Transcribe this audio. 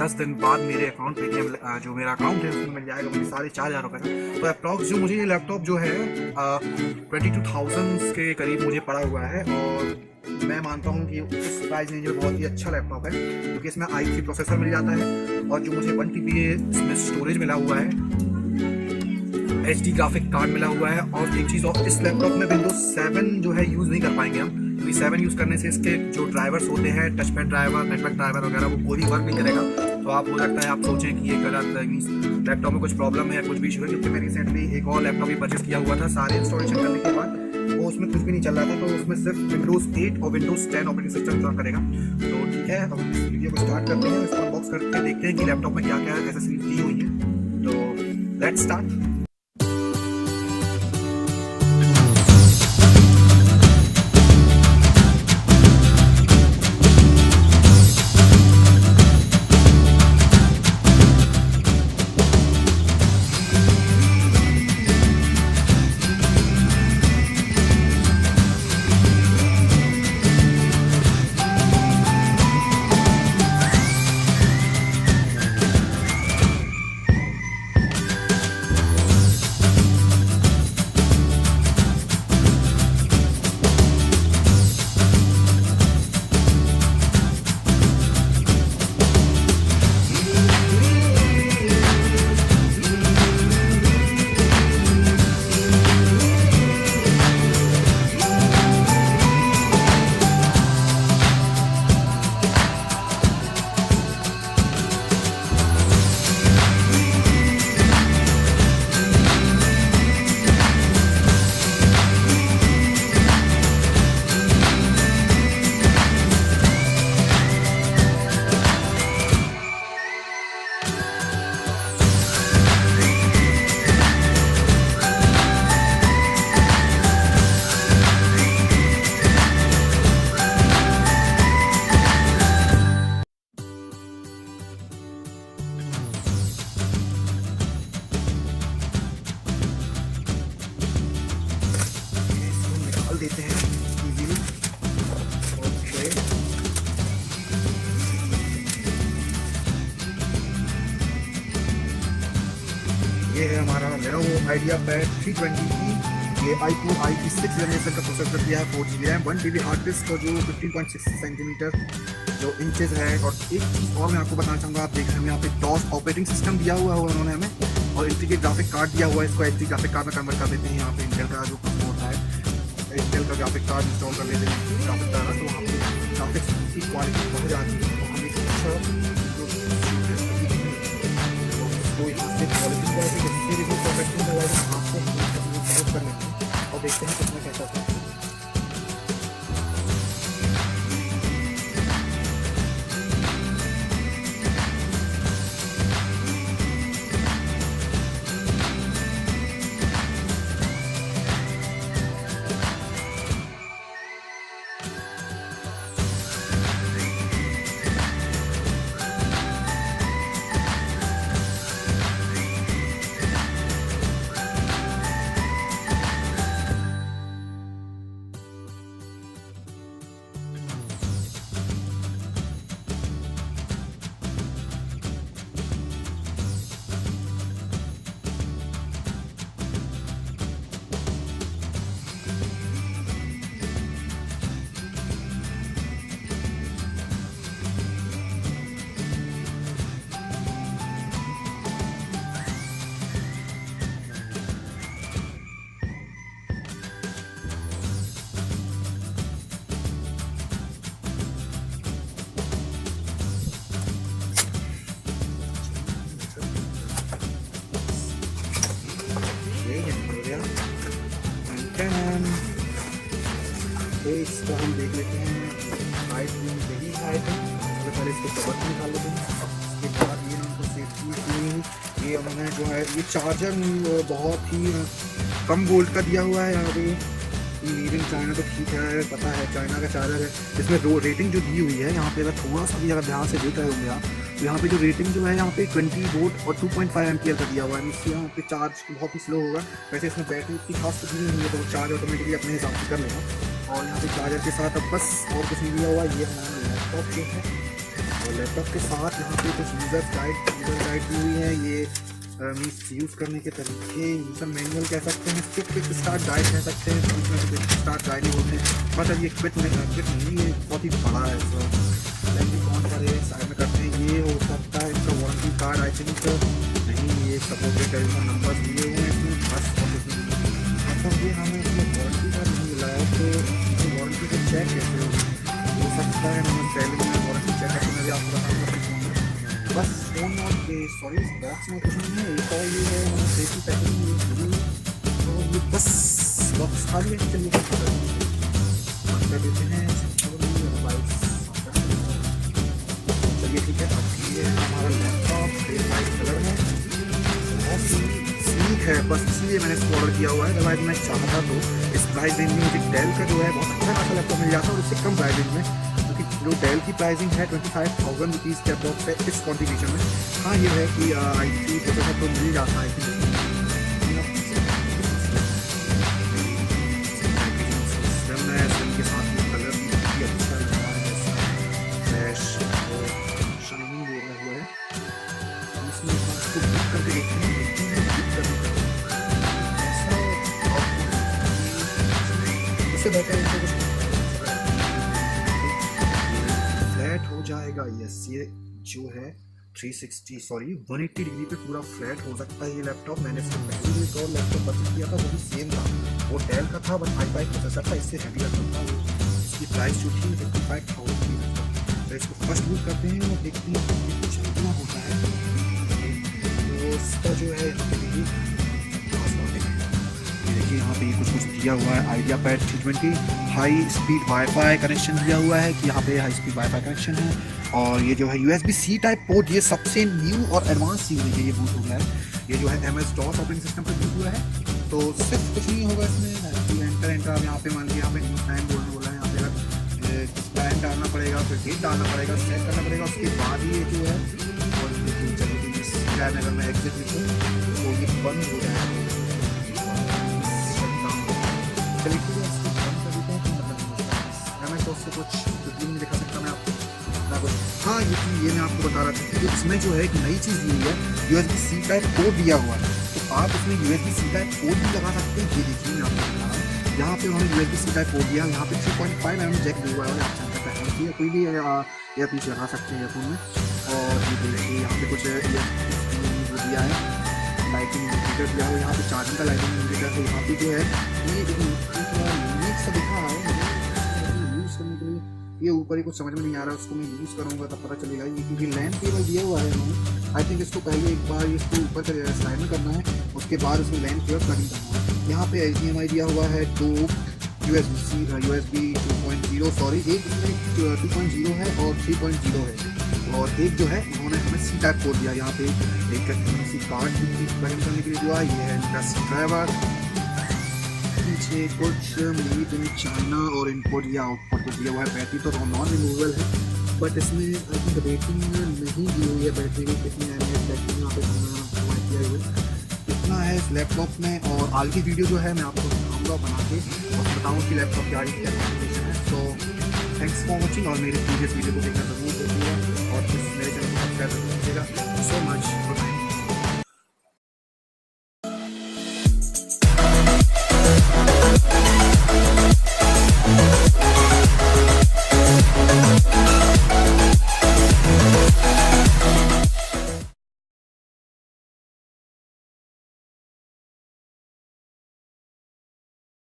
10 दिन बाद मेरे अकाउंट पे जो मेरा अकाउंट है उसमें मिल जाएगा मुझे 4,500 रुपये का। तो अप्रॉक्स जो मुझे ये लैपटॉप जो है 22,000 के करीब मुझे पड़ा हुआ है, और मैं मानता हूँ कि इस प्राइस रेंज में बहुत ही अच्छा लैपटॉप है, क्योंकि इसमें i3 प्रोसेसर मिल जाता है, और जो मुझे 1 TB इसमें स्टोरेज मिला हुआ है, HD ग्राफिक कार्ड मिला हुआ है। और एक चीज़ और, इस लैपटॉप में विंडोज 7 जो है यूज़ नहीं कर पाएंगे हम, क्योंकि 7 यूज़ करने से इसके जो ड्राइवर्स होते हैं, टचपैड ड्राइवर, नेटवर्क ड्राइवर वगैरह, वो कोई वर्क नहीं करेगा। तो आप हो सकता है आप सोचें कि ये गलत मीन्स लैपटॉप में कुछ प्रॉब्लम है, कुछ भी इशू है, क्योंकि मैं रिसेंटली एक और लैपटॉप भी परचेस किया हुआ था। सारे इंस्टॉलेशन करने के बाद वो उसमें कुछ भी नहीं चल रहा था, तो उसमें सिर्फ विंडोज 8 और विंडोज 10 ऑपरेटिंग सिस्टम इंस्टॉल करेगा। तो ठीक है, अब इस वीडियो को स्टार्ट करते हैं, इसको अनबॉक्स करके देखते हैं कि लैपटॉप में क्या क्या एक्सेसरीज दी हुई है। तो लेट्स स्टार्ट। देते हैं इजीली। ओके, ये है हमारा Lenovo ideapad 320 की, ये i6 जनरेशन का प्रोसेसर दिया है, 4GB RAM, 1TB hard disk, और जो 15.6 सेंटीमीटर जो इंचेस है। और एक चीज़ और मैं आपको बताना चाहूँगा, आप देख रहे हैं यहाँ पे DOS ऑपरेटिंग सिस्टम दिया हुआ है उन्होंने हमें, और इंटीग्रेटेड ग्राफिक कार्ड दिया हुआ है। इसको HD ग्राफिक कार्ड में कन्वर्ट कर देते हैं। यहाँ पे इंटेल का जो होता है, इंटेल का ग्राफिक कार्ड इंस्टॉल कर लेते हैं ग्राफिक कार्ड, तो वहाँ पे ग्राफिक्स की क्वालिटी बहुत जाती है, तो हमें अच्छा तो यहाँ से क्वालिटी प्रोफेशनल आपको मदद कर लेते हैं, और देखते हैं कितना कैसा था। इसको हम देख लेते हैं, हाइट यही हाइट है। सबसे पहले इसको कवर निकाल लेते हैं, उसके बाद ये हमको सेफ्टी ये उन्होंने जो है ये चार्जर बहुत ही कम वोल्ट का दिया हुआ है। यहाँ पे मेड इन चाइना, तो ठीक है, पता है चाइना का चार्जर है। इसमें रेटिंग जो दी हुई है यहाँ पे, अगर थोड़ा सा भी अगर ध्यान से देख रहे होंगे आप, तो यहाँ पे जो रेटिंग जो है यहाँ पे 20 वोल्ट और 2.5 एम्पियर का दिया हुआ है। इससे यहाँ पे चार्ज बहुत ही स्लो होगा। वैसे इसमें बैटरी की खास तो दी नहीं है, तो चार्ज ऑटोमेटिकली अपने हिसाब से कर लेगा। और यहाँ पे चार्जर के साथ अब बस और कुछ नहीं दिया हुआ। ये हमारा लैपटॉप जो है और लैपटॉप के साथ यहाँ पे कुछ यूज़र गाइड दी हुई है। ये मीन्स यूज़ करने के तरीके, यूज़र मैनुअल कह सकते हैं, क्विक स्टार्ट गाइड कह सकते हैं, क्विक स्टार्ट गाइड ही बोलते हैं। बट अब ये क्विक नहीं, ये बहुत ही बड़ा है। सो लेकिन कौन सा है साइड में करते हैं, ये हो सकता है इसका वारंटी कार्ड आई थिंक नहीं, ये सपोर्टेड टेलीफोन नंबर दिए हुए हैं इसमें बस। मतलब ये हमें इसमें वारंटी कार्ड नहीं मिला है, तो वारंटी का चेक कैसे हो सकता है, हमें पहले में वारंटी चेक करके मैं भी आपको बताऊँगा बस। फोन और सॉरी इस बॉक्स में कुछ नहीं है। एक और ये है मैंने सेफ्टी पैकेजिंग, तो ये बस बॉक्स खाली है। चलिए बंद कर देते हैं। चलिए ठीक है, अब ये हमारा लैपटॉप वाइट कलर में बहुत स्लीक है, बस इसलिए मैंने इसको ऑर्डर किया हुआ है। अदरवाइज मैं चाहता तो इस प्राइस रेंज में मुझे डेल का जो है बहुत अच्छा खासा लैपटॉप मिल जाता है और उससे कम प्राइस रेंज में, जो डेल की प्राइसिंग है 25,000 रुपीज़ के अप्रॉक्स है इस कॉन्फ़िगरेशन में। हाँ ये है कि i3 प्रोसेसर तो मिल जाता है कि के साथ ये कलर भी अच्छा लग रहा है, फ्लैश और शाइनिंग दे रहा हुआ है। इसमें इसको बुक करके देखते हैं इससे बेहतर इनको कुछ हो जाएगा। यस, ये जो है 180 डिग्री पे पूरा फ्लैट हो सकता है ये लैपटॉप। मैंने इसको पहले भी एक और लैपटॉप परचेज किया था, वो भी सेम था, वो डेल का था बट i5 प्रोसेसर था, इससे हैवी लैपटॉप था। इसकी प्राइस जो थी 55,000 की। तो इसको फर्स्ट बूट करते हैं और देखते हैं कि कितना होता है। तो इसका जो है देखिए यहाँ पे कुछ दिया हुआ है, ideapad 320 high speed wifi connection दिया हुआ है कि यहाँ पे हाई स्पीड वाईफाई कनेक्शन है। और ये जो है USB-C टाइप पोर्ट, ये सबसे न्यू और एडवांस चीज़ है, ये बूट हो गया है। ये जो है MS-DOS ऑपरेटिंग सिस्टम पर बूट हुआ है। तो सिर्फ कुछ नहीं होगा इसमें, एंटर आप यहाँ पे मान लीजिए यहाँ पे न्यू टाइम बोला है, यहाँ पे टाइम डालना पड़ेगा, फिर डेट डालना पड़ेगा, सेट करना पड़ेगा, उसके बाद ही ये जो है और अगर मैं एग्जिट लिखूँ तो ये बंद हो जाएगा। चलिए ठीक है, इसको बंद कर देते हैं। मतलब MS-DOS से कुछ नहीं दिखा सकता मैं आपको ना कुछ। हाँ ये मैं आपको बता रहा था कि इसमें जो है एक नई चीज़ दी हुई है, USB-C टाइप पोर्ट दिया हुआ है, तो आप इसमें USB-C टाइप पोर्ट भी लगा सकते हैं। ये देखिए मैं आपको बता रहा हूँ, यहाँ पे उन्होंने USB-C टाइप पोर्ट दिया, यहाँ पे 3.5 mm जैक दिया हुआ है, आप चाहते हैं कोई भी एयरपीस लगा सकते हैं ईयरफोन में। और ये देखिए यहाँ पे कुछ दिया है, लाइटिंग इंडिकेटर दिया हुआ है, यहाँ पे चार्जिंग का लाइटिंग इंडिकेटर है। यहाँ पे जो है ये यूनिक सा दिखा रहा है यूज़ करने के लिए। ये ऊपर ही कुछ समझ में नहीं आ रहा है, उसको मैं यूज़ करूँगा तब पता चलेगा। ये क्योंकि लैंप केबल दिया हुआ है उन्होंने, आई थिंक इसको पहले एक बार इसको ऊपर से स्लाइड में करना है, उसके बाद इसमें लैंप केबल प्लगिंग करना है। यहाँ पे HDMI दिया हुआ है, 2 USB 2.0 सॉरी, एक इसमें 2.0 है और 3.0 है, और एक जो है उन्होंने हमें C टाइप पोर्ट दिया। यहाँ पे एक सी कार्ड प्लग करने के लिए दिया, ये है इनका ड्राइवर, पीछे कुछ मेड इन चाइना और इनपुट या आउटपुट को दिया हुआ है। बैटरी तो नॉन रिमूवेबल है, बट इसमें आई थिंक रेटिंग नहीं दी हुई है बैटरी की, कितनी एमएएच बैटरी यहाँ पे प्रोवाइड किया हुआ है, कितना है इस लैपटॉप में। और आगे की वीडियो जो है मैं आपको दिखाऊंगा बना के और बताऊँ कि लैपटॉप क्या कॉन्फ़िगरेशन है। तो थैंक्स फॉर वॉचिंग, और मेरे प्रीवियस वीडियो को देखना जरूर देखिएगा और मेरे चैनल को सब्सक्राइब कीजिएगा। So much.